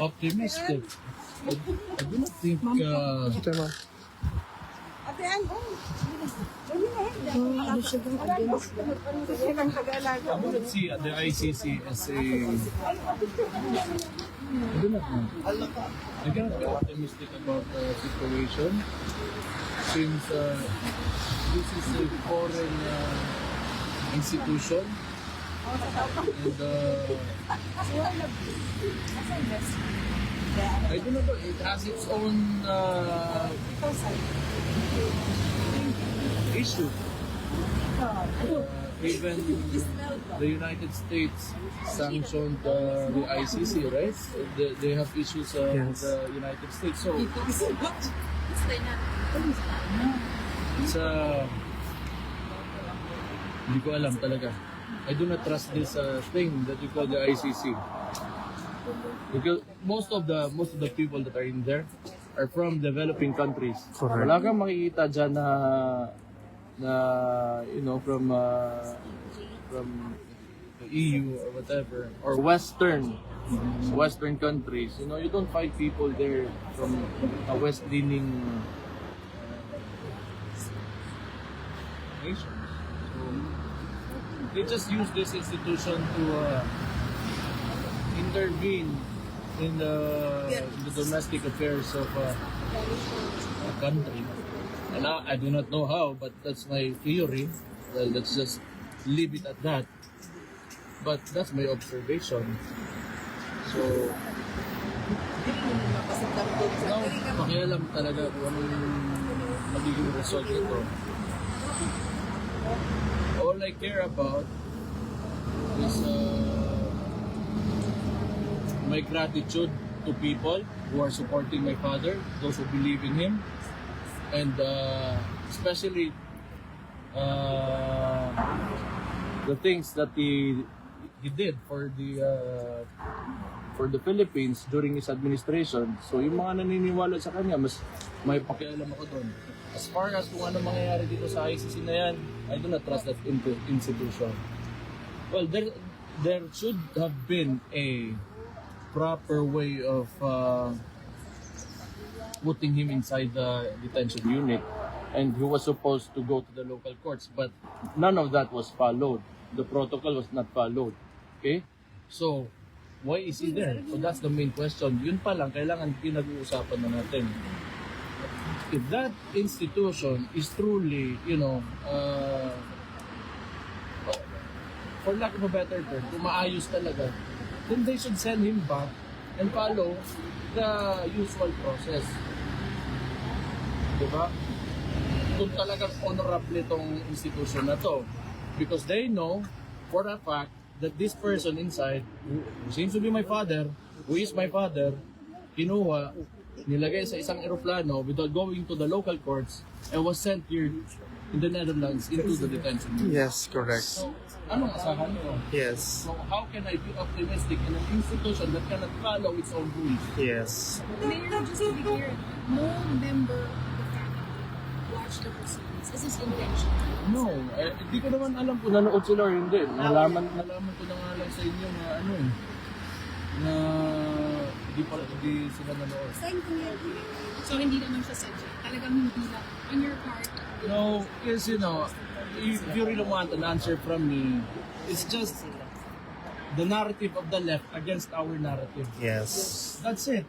Optimistic. I do not think I wouldn't see the ICC as a I do not know. I cannot be optimistic about the situation since this is a foreign institution and I do not know, it has its own issue. Even the United States sanctioned the ICC, right? They have issues with the United States. So it's hindi ko alam talaga. I do not trust this thing that you call the ICC. Because most of the people that are in there are from developing countries. Correct. Wala kang makikita dyan na you know, from the EU or whatever, or Western countries. You know, you don't find people there from a West-leaning nation. So they just use this institution to intervene in the domestic affairs of a country. And I do not know how, but that's my theory. Well, let's just leave it at that. But that's my observation. So, now, pakialam talaga kung anong magiging result nito. All I care about is my gratitude to people who are supporting my father, those who believe in him, and especially the things that he did for the Philippines during his administration. So yung mga naniniwala sa kanya, mas may pakialam ako doon. As far as kung ano mangyayari dito sa ICC na yan, I do not trust that institution. Well, there should have been a proper way of putting him inside the detention unit, and he was supposed to go to the local courts, but none of that was followed. The protocol was not followed. Okay? So, why is he there? So that's the main question. Yun pa lang, kailangan pinag-uusapan na natin. If that institution is truly, you know, for lack of a better term, kung maayos talaga, then they should send him back and follow the usual process. Diba? Kung talagang honorable itong institution na to. Because they know for a fact that this person inside, who seems to be my father, who is my father, kinuha, nilagay sa isang eroplano without going to the local courts and was sent here in the Netherlands into the detention unit. Yes, correct. So, anong asahan nyo? Yes. So how can I be optimistic in an institution that cannot follow its own rules? Yes. Mayor, just to be clear, no member of the family watched the proceedings. Is this intentional? No, hindi ko naman alam kung nanood sila or hindi. Nalaman ko na nga lang sa inyo na ano eh, na hindi sila nanood. So hindi naman siya sadya. Talagang hindi lang on your part. No, because you know, if you really want an answer from me, it's just the narrative of the left against our narrative. Yes. That's it.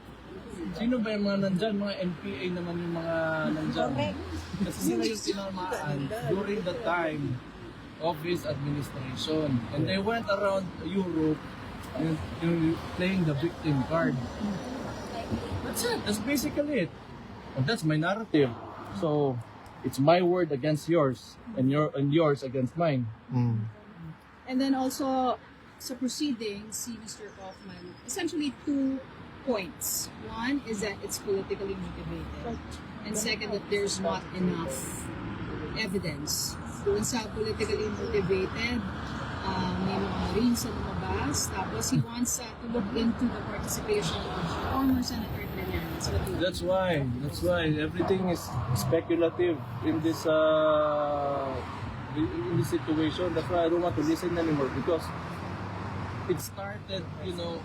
Sino ba yung mga nandyan? Mga NPA naman yung mga nandyan. Kasi sila yung tinamaan during the time of his administration. And they went around Europe and playing the victim card. That's it. That's basically it. And that's my narrative. So, it's my word against yours and yours against mine. Mm. And then also, sa proceedings, si Mr. Kaufman, essentially two points. One is that it's politically motivated. And second, that there's not enough evidence. Kung sa politically motivated, may mga marines na lumabas. Tapos he wants to look into the participation of former Senator Trillanes. That's why everything is speculative in this situation. That's why I don't want to listen anymore, because it started, you know,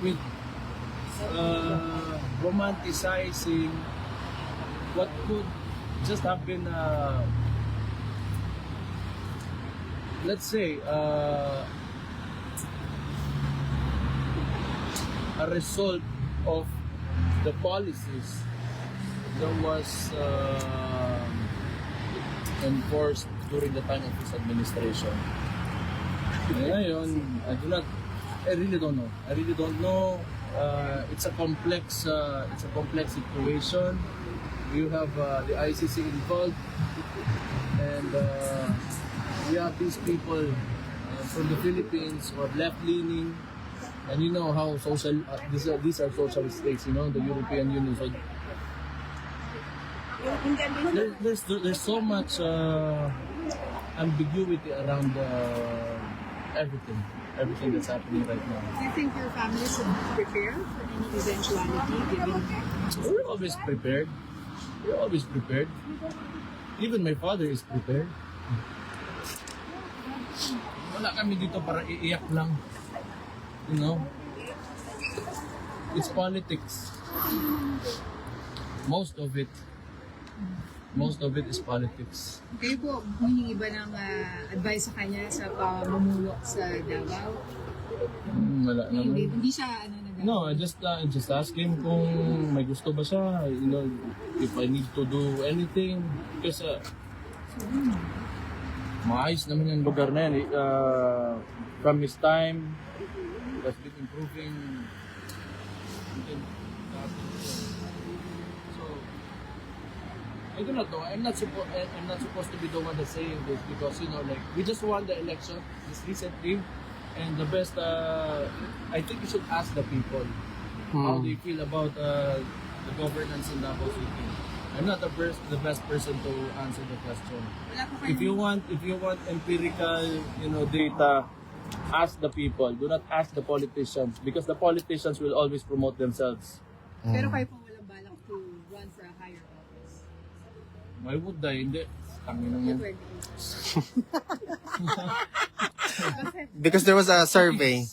with romanticizing what could just have been, let's say, a result of the policies that was enforced during the time of his administration. Ngayon, I really don't know. I really don't know. It's a complex situation. You have the ICC involved, and we have these people from the Philippines who are left-leaning, and you know how these are socialist states, you know, the European Union. So there's so much ambiguity around everything that's happening right now. Do you think your family should prepare for any eventuality given? We're always prepared. We're always prepared. Even my father is prepared. Wala kami dito para iiyak lang. You know? It's politics. Most of it is politics. Kayo po, humingi ba ng advice sa kanya sa pamumulo sa Davao? Wala naman. Hindi siya nag- No, I just ask him kung may gusto ba siya, you know, if I need to do anything. Kasi maayos naman yung lugar na yan. From his time, it has been improving. So, I do not know. I'm not supposed to be the one that's saying this because, you know, like, we just won the election just recently. And the best, I think you should ask the people how they feel about the governance in Davao City. I'm not the best person to answer the question. If you want empirical, you know, data, ask the people. Do not ask the politicians because the politicians will always promote themselves. Pero kayo po walang balak to run for a higher office. Why would I? Hindi. Tangin lang yan. Because there was a survey.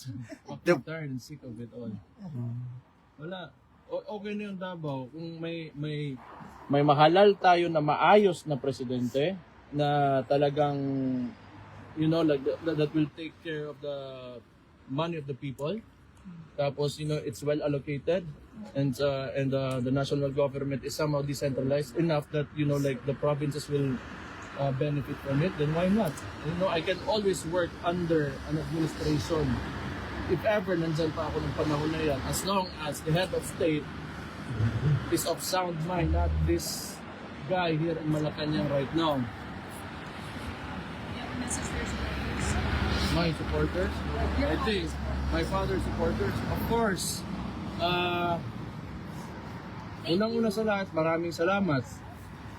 I'm tired and sick of it all. Wala. Okay na yung Davao kung may mahalal tayo na maayos na presidente na talagang, you know, like that will take care of the money of the people. Tapos, you know, it's well allocated and the national government is somehow decentralized enough that, you know, like the provinces will benefit from it, then why not? You know, I can always work under an administration if ever nandyan pa ako ng panahon na yan, as long as the head of state is of sound mind, not this guy here in Malacanang right now. My supporters, I think, my father's supporters, of course, unang-una sa lahat, maraming salamat.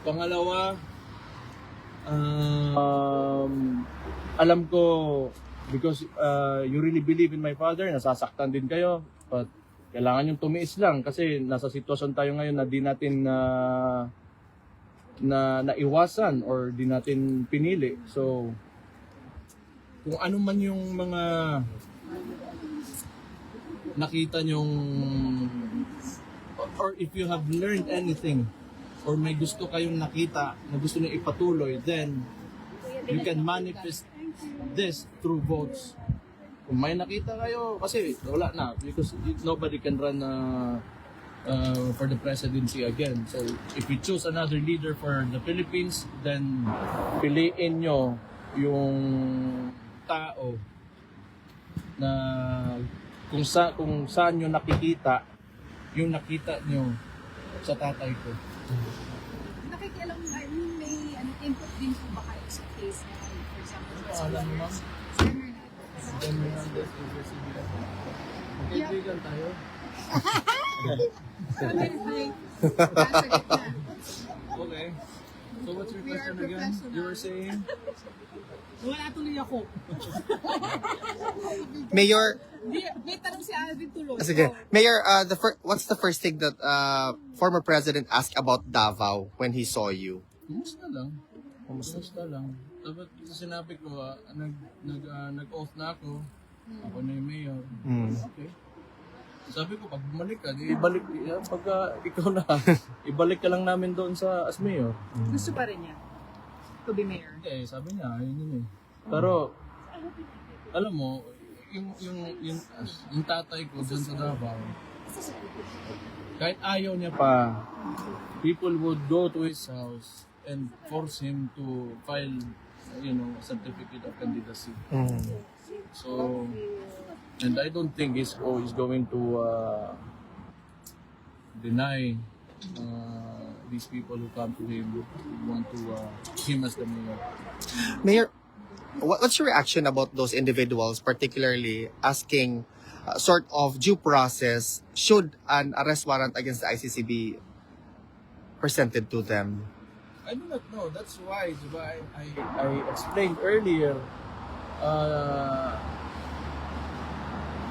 Pangalawa, alam ko because you really believe in my father, nasasaktan din kayo, but kailangan yung tumiis lang kasi nasa sitwasyon tayo ngayon na di natin naiwasan or di natin pinili. So kung ano man yung mga nakita nyong or if you have learned anything or may gusto kayong nakita na gusto nyo ipatuloy, then you can manifest this through votes. Kung may nakita kayo, kasi wala na, because nobody can run for the presidency again. So if you choose another leader for the Philippines, then piliin nyo yung tao na kung saan nyo nakikita yung nakita nyo sa tatay ko. Nakikialam, may input din po ba kayo sa case na, for example, sa Alam mo, ma'am? Kaibigan tayo. Okay. So what's your question again? You were saying? Wala tuloy ako. Mayor, May tanong si Alvin tuloy. sige. Mayor, what's the first thing that former president asked about Davao when he saw you? Kumusta lang. Kumusta lang. Dapat sinabi ko, nag-oath na ako. Ako na yung mayor. Okay. Sabi ko, pag bumalik ka, di ibalik, pagka ikaw na, ibalik ka lang namin doon sa as mayor. Gusto pa rin niya to be mayor. Hindi, sabi niya, ayun yun eh. Pero, alam mo, yung tatay ko dyan sa Davao, kahit ayaw niya pa, people would go to his house and force him to file, a certificate of candidacy. So, and I don't think he's going to deny these people who come to him who want to him as the mayor. Mayor, what's your reaction about those individuals, particularly asking sort of due process? Should an arrest warrant against the ICC be presented to them? I do not know. That's why, diba, I explained earlier.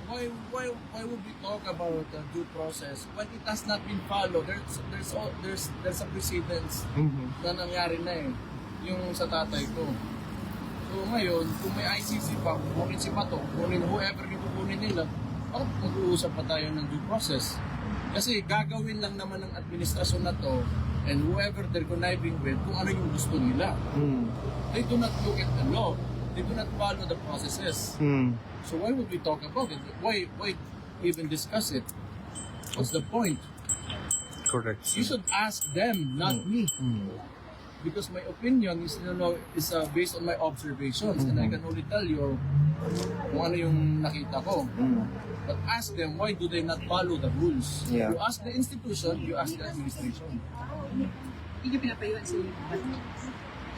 Why would we talk about due process when it has not been followed? There's a precedence na nangyari na eh, yung sa tatay ko. So ngayon, kung may ICC pa, kukunin si Pato, kukunin whoever yung kukunin nila, bakit mag-uusap pa tayo ng due process? Kasi gagawin lang naman ng administrasyon na to and whoever they're conniving with kung ano yung gusto nila. They do not look at the law. They do not follow the processes. So why would we talk about it? Why even discuss it? What's the point? Correct. You should ask them, not me. Because my opinion is, based on my observations, and I can only tell you kung ano yung nakita ko. But ask them, why do they not follow the rules? Yeah. You ask the institution, you ask the administration. Hindi niyo pinapayuan si Bato.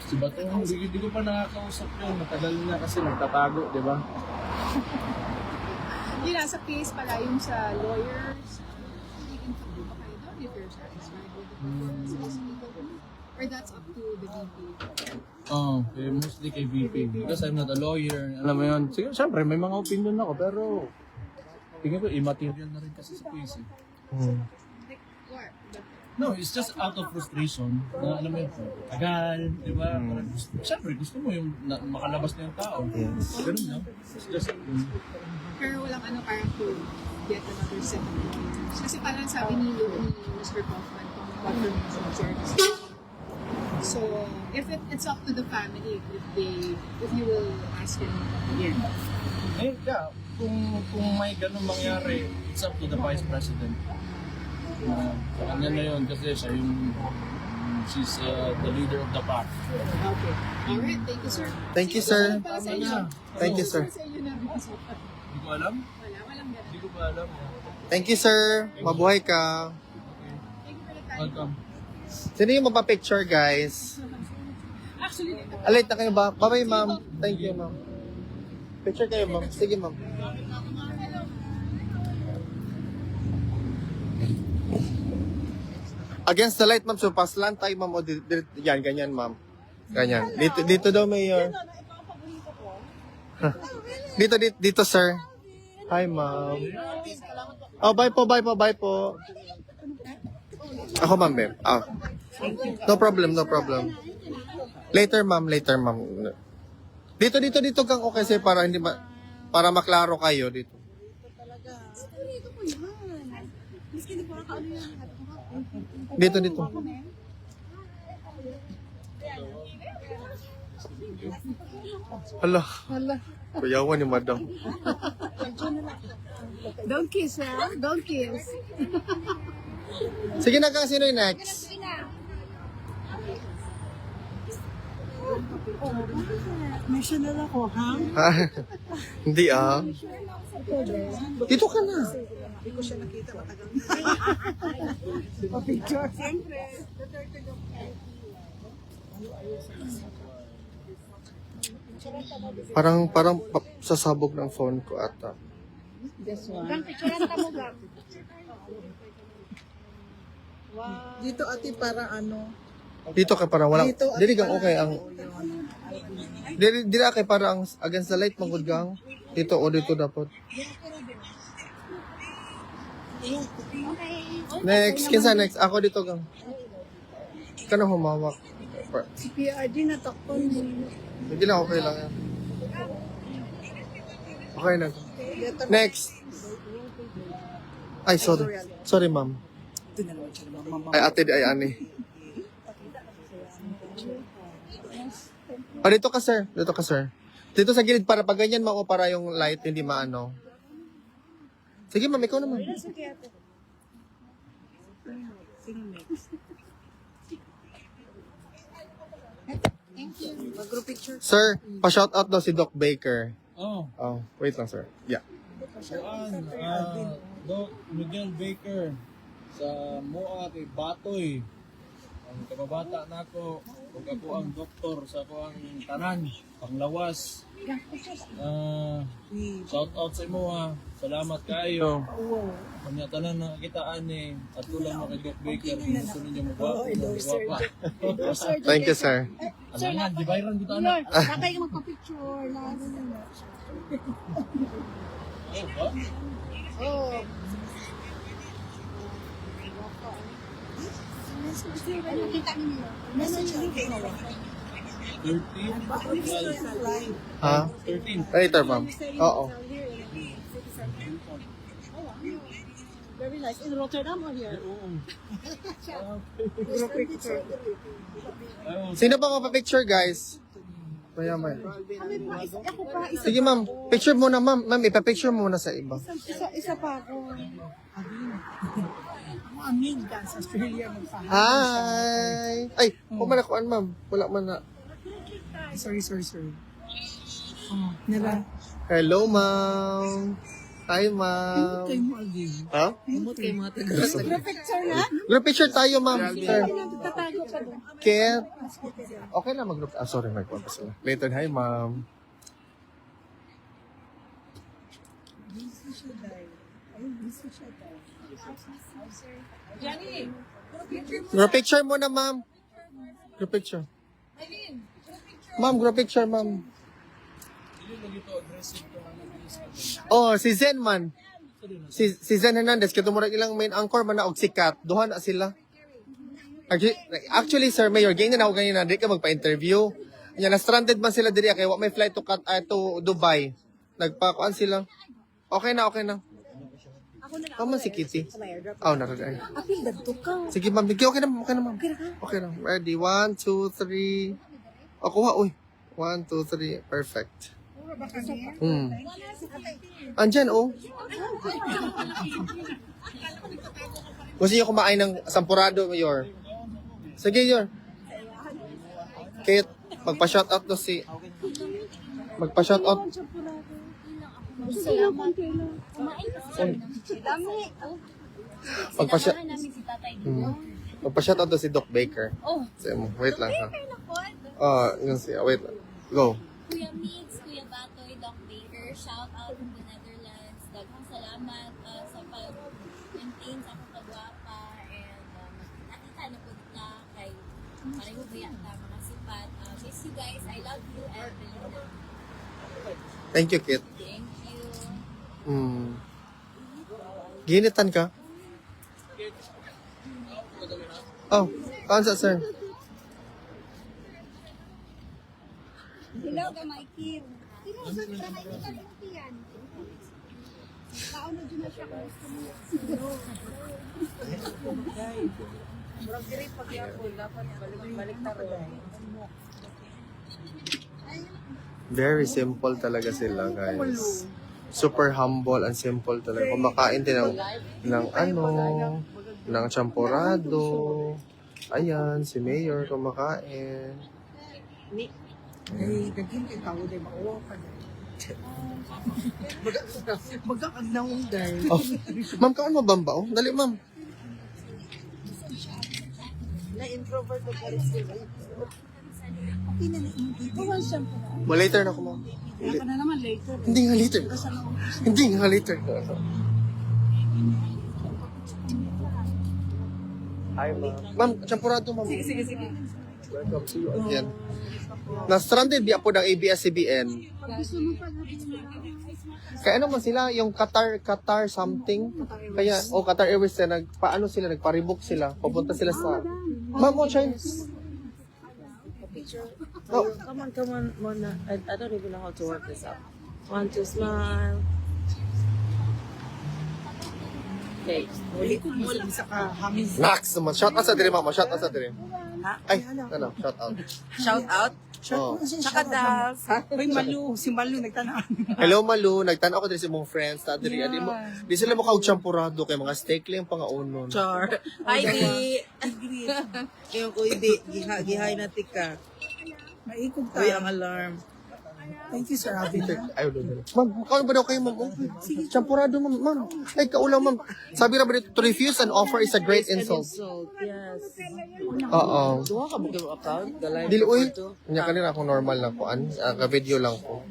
Si Bato, hindi ko pa nakakausap yun. Matagal na kasi nagtatago, di ba? Yung nasa case pala yung sa lawyers. Nag-interview pa kayo doon if you're satisfied with the performance of the people. Or that's up to the VP? Oh, mostly kay VP. Because I'm not a lawyer. Alam mo yun. Sige, syempre, may mga opinion ako, pero tingin ko, immaterial na rin kasi sa case. Like, what? No, it's just out of frustration. Na, alam mo yun, tagal, di ba? Syempre, gusto mo yung makalabas na yung tao. Ganun lang. It's just, Pero walang parang to get another set of lawyers. Kasi parang sabi ni Mr. Kaufman kung confirmation of services. So, if it's up to the family if you will ask him again. yeah, kung may ganun mangyari, it's up to the Vice President. Kanya na yun kasi siya she's the leader of the pack. Okay. Alright, thank you, sir. Thank you, sir. Para sa inyo. Thank you, sir. Para sa inyo na because Hindi ko alam. walang ganun. Hindi ko pa alam. Thank you, sir. Mabuhay ka. Thank you for the time. Welcome. Sino yung magpa-picture, guys? Actually, Alait na kayo ba? Bye-bye, ma'am. Thank you, ma'am. Picture kayo, ma'am. Sige, ma'am. Against the light, ma'am. So, paslan tayo, ma'am. O, yan, ganyan, ma'am. Ganyan. Dito daw, Mayor. Dito, sir. Hi, ma'am. Oh, bye po. Ako, ma'am, babe. No problem. Later, ma'am. Dito kang okay, sir, para maklaro kayo dito. Dito. Hala. Kuyawan ni madam. don't kiss, ha? Don't kiss. Sige na kang sino yung next? National ako, ha? Hindi Dito ka na. Hindi ko siya nakita matagal na. Pa-picture. Siyempre. Parang sasabog ng phone ko ata. Dito ate para ano. Dito ka parang walang Dito, dili kang okay ang dili kay parang against the light magud gang. Dito o dito dapat. Next, kinsa next? Ako dito gang. Kanang humawak. Si PRD natakpan mo. Hindi na okay lang yan. Okay na. Next. Ay, sorry. Sorry, ma'am. Ito na naman siya naman, mama. Ay, ate, ay, ani. Ah, dito ka, sir. Dito ka, sir. Dito sa gilid para pag ganyan, mao para yung light hindi maano. Sige, ma'am, ikaw naman. Sino next? Mag-group picture. Sir, pa-shout out daw si Doc Baker. Oh, Oh, wait lang, sir. Yeah. kuan, Doc Miguel Baker sa Moa kay Batoy. Ang kababata nako, ug ako ang doktor sa ako ang tanan, panglawas. Shout out sa imo ha. Salamat kayo. Kanya tanan na kitaan ni at tulang mo kay Doc Baker. Gusto ninyo mo ba? Thank you, sir. Alangan, di bayran dito anak. Tatay ka magpa-picture. Lalo na. Oh, ba? Oh. Nakita niyo. Message link ko. 13? Ha? 13. Later, ma'am. Oo. Very nice. In Rotterdam or here? Group picture. Ayaw, Sino ba mapapicture, guys? Maya, maya. Ako pa, Sige, ma'am. Picture muna, ma'am. Ma'am, ipapicture muna sa iba. isa pa ako. Ako amin ka sa Australia magpahan. Hi! Ay, pumalakuan, ma'am. Wala man na. Sorry. Oh, nila. Hello, ma'am. Hi, ma'am. Kay mo Alvin. Ha? Imot kay mga taga. Group picture na? Group picture tayo, ma'am. Sir. Tatago ka doon. Kit. Okay na mag-group. Ah, sorry, nagpapas na. Later, hi, ma'am. Group picture muna, ma'am. Group picture. Ma'am, group picture, ma'am. Oh, si Zen man. Si Zen Hernandez, kaya tumurag ilang main anchor man na og sikat. Duha na sila. Actually, Sir Mayor, ganyan na ako ganyan na, di ka magpa-interview. Yan, na-stranded man sila diri, kaya wa may flight to Dubai. Nagpakuan sila. Okay na. Mama si Kitty. Oh, naroon. Apil dadto ka. Sige, ma'am. Okay na, ma'am. Okay na. Ready? 1, 2, 3. O, kuha, uy. 1, 2, 3. Perfect. Andyan, oh. Gusto niyo kumain ng sampurado, Mayor? Sige, Yor. Kate, magpa-shoutout to si... Magpa-shoutout. Salamat. Kumain ka sa dami. Magpa-shout... namin si Tatay Dino. Magpa-shoutout to si Doc Baker. Oh, Sige mo, wait lang, ha. kaya nakon. Yun siya. Wait lang. Go. Kuya Mix, Kuya Batoy, Doc Baker, shout out from the Netherlands. Daghang salamat sa pag-maintain sa akong kagwapa and nakita na po kita kay pareho ba yan ta mga sipat. Miss you guys. I love you and Belinda. Thank you, Kit. Thank you. Ginitan ka? Oh, kansa, sir. Hello ka, Mikey. Sino sa try ko ka yan? Kauna dyan na siya kung gusto mo. Murag diri pag yapon dapat balik taroy. Very simple talaga sila, guys. Super humble and simple talaga. Kumakain din ng champurado. Ayan, si Mayor kumakain. Ay, daging kay tao day mauwa pa day. Magkakag na day. Oh, ma'am, kaon mo bamba? Oh, dali, ma'am. Na introvert ko pa rin sila. Okay na na hindi. Buwan siya po. Later na ako, ma'am. Kaya ka na naman later. Hindi nga later. Hindi nga later. Hi, ma'am. Ma'am, champurado, ma'am. Sige. Welcome to you again. Na-stranded di po ng ABS-CBN. Kaya ano man sila, yung Qatar something. Kaya, Qatar Airways na nagpa-rebook sila. Papunta sila sa... Ma'am, Chinese. No. Come on, Mona. I don't even know how to work this out. 1, 2, smile. Okay. Muli sa kahamis. Nax naman. Shout out sa dire, mama. Shout out sa dire. Ha? Ay, ano, shout out. Shout out. Oh. Tsaka Dals. Uy, Malu. Si Malu nagtanaan. Hello, Malu. Nagtanaw ko din sa mong friends. Ta, diri. Di sila mo champurado kay mga steak lang pangaunon. Char. Ay, di. Yung ko, hindi. Gihay na tika. Maikog Uy, tayo. ang alarm. Thank you, Sir Alvin. Ayaw doon. Ma'am, kaon ba daw kayo, ma'am? Oh, champurado, ma'am. Ay, kaulang, ma'am. Sabi na ba dito, to refuse an offer is a great insult. Yes. Oo. Duha ka bukid mo account? Galay. Dili, uy. Kanya kanina ako normal lang ko. Ka-video lang ko.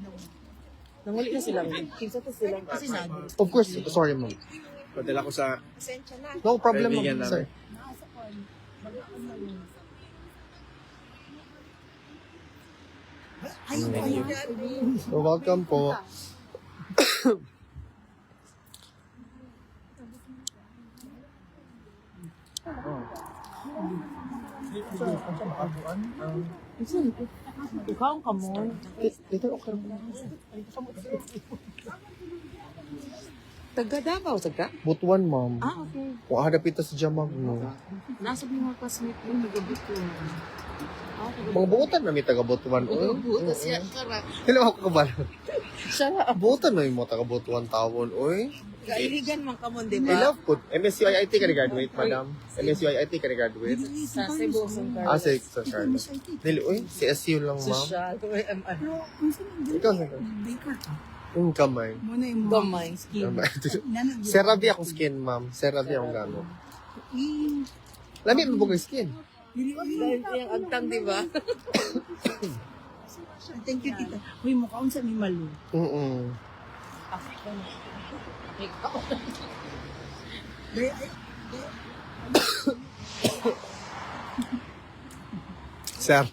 Nanguli na silang. Kinsa to silang. Kasi Of course, sorry, ma'am. Padala ko sa No problem, Kaibigan ma'am. Sir. You're welcome po. ikaw ang kamon. Later, okay. Taga Davao, taga? Butuan, ma'am. Ah, okay. Kung hadapit sa Jamag, no. Nasa mga classmate mo, nagabuto. Mga buutan na may taga-Butuan. Buto siya, karak. Hello, ako kabalo. Siya na. Buutan na yung mga taga-Butuan tawon, oy. Kailigan man kamon, di I ba? love po. MSUIT ka na-graduate, madam. MSUIT ka na-graduate. Sa Cebu, Sangkar. Ah, sa Carlos. Dili, uy, CSU lang, ma'am. Social. Ikaw, sir. Baker ka. Yung kamay. Muna yung mga. Gamay, skin. Nanag- Serabi akong skin, ma'am. Serabi akong gamit. Eh, Lami mo bugay skin. Dahil yung agtang, di ba? Thank you, tita. Uy, mukhaon sa ni Malu. Mm-mm. Day- ay- Sir.